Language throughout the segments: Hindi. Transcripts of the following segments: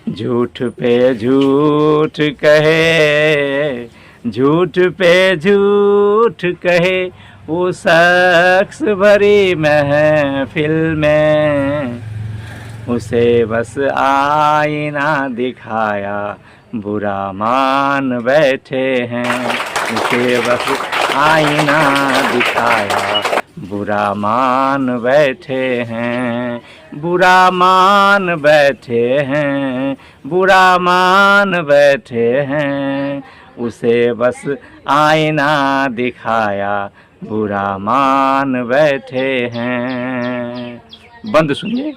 झूठ पे झूठ कहे, झूठ पे झूठ कहे, वो शख्स भरी महफिल में, उसे बस आईना दिखाया बुरा मान बैठे हैं। उसे बस आईना दिखाया बुरा मान बैठे हैं, बुरा मान बैठे हैं, बुरा मान बैठे हैं। उसे बस आईना दिखाया बुरा मान बैठे हैं। बंद सुनिए।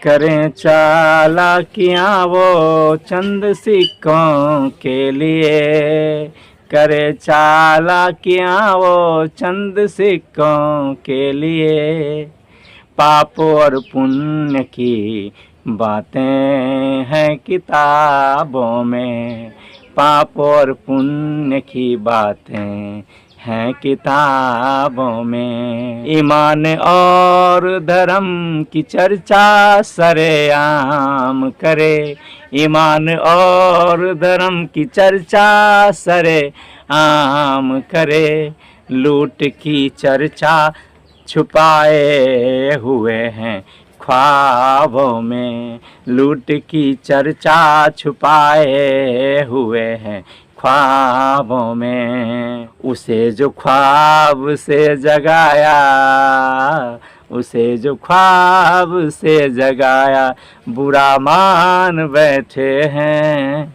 करें चालाकियाँ वो चंद सिक्कों के लिए, करे चालाकियाँ वो चंद सिक्कों के लिए। पाप और पुण्य की बातें हैं किताबों में, पाप और पुण्य की बातें हैं किताबों में। ईमान और धर्म की चर्चा सरेआम करे, ईमान और धर्म की चर्चा सरेआम करे। लूट की चर्चा छुपाए हुए हैं ख्वाबों में, लूट की चर्चा छुपाए हुए हैं ख्वाबों में। उसे जो ख्वाब से जगाया, उसे जो ख्वाब से जगाया, बुरा मान बैठे हैं,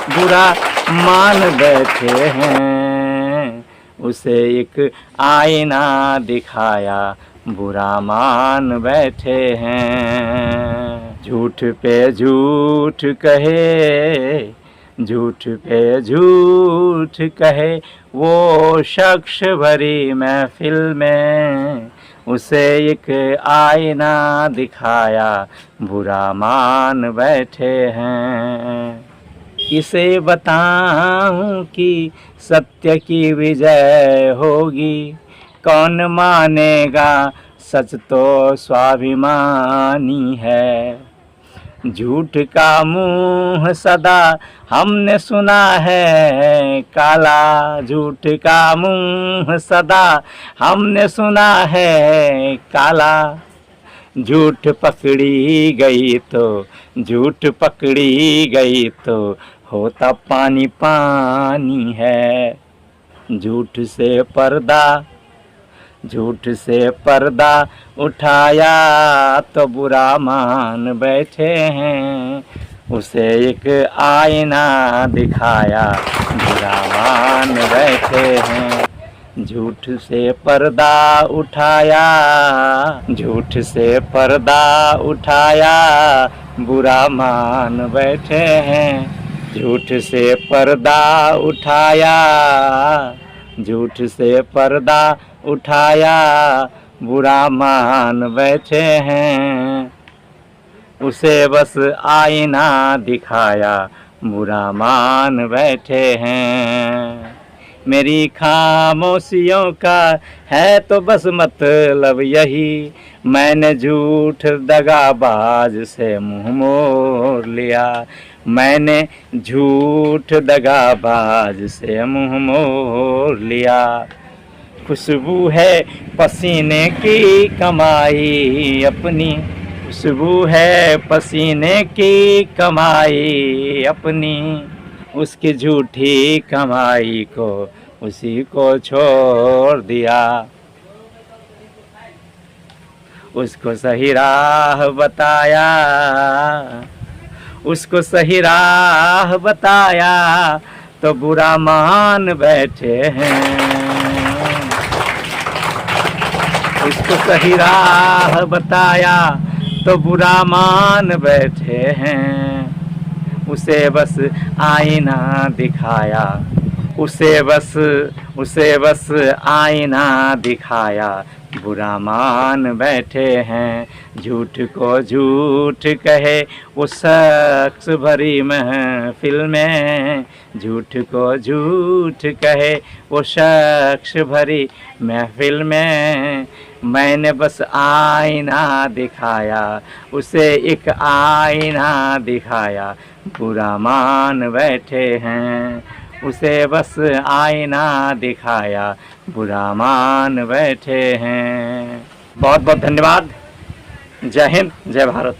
बुरा मान बैठे हैं। उसे एक आईना दिखाया, बुरा मान बैठे हैं। झूठ पे झूठ कहे, झूठ पे झूठ कहे, वो शख्स भरी महफिल में, उसे एक आईना दिखाया, बुरा मान बैठे हैं। किसे बताऊं कि सत्य की विजय होगी, कौन मानेगा सच तो स्वाभिमानी है। झूठ का मुंह सदा हमने सुना है काला, झूठ का मुंह सदा हमने सुना है काला। झूठ पकड़ी गई तो, झूठ पकड़ी गई तो होता पानी पानी है। झूठ से पर्दा, झूठ से पर्दा उठाया तो बुरा मान बैठे हैं। उसे एक आईना दिखाया, बुरा मान बैठे हैं। झूठ से पर्दा उठाया, झूठ से पर्दा उठाया, बुरा मान बैठे हैं। झूठ से पर्दा उठाया, झूठ से पर्दा उठाया, बुरा मान बैठे हैं। उसे बस आईना दिखाया, बुरा मान बैठे हैं। मेरी खामोशियों का है तो बस मतलब यही, मैंने झूठ दगाबाज से मुँह मोड़ लिया, मैंने झूठ दगाबाज से मुँह मोड़ लिया। खुशबू है पसीने की कमाई अपनी, खुशबू है पसीने की कमाई अपनी। उसकी झूठी कमाई को उसी को छोड़ दिया, उसको सही राह बताया, उसको सही राह बताया तो बुरा मान बैठे हैं। उसको सही राह बताया तो बुरा मान बैठे हैं। उसे बस आईना दिखाया, उसे बस आईना दिखाया, बुरा मान बैठे हैं। झूठ को झूठ कहे वो शख्स भरी महफिल में, झूठ को झूठ कहे वो शख्स भरी महफिल में। मैंने बस आईना दिखाया, उसे एक आईना दिखाया, बुरा मान बैठे हैं। उसे बस आईना दिखाया, बुरा मान बैठे हैं। बहुत बहुत धन्यवाद। जय हिंद, जय भारत।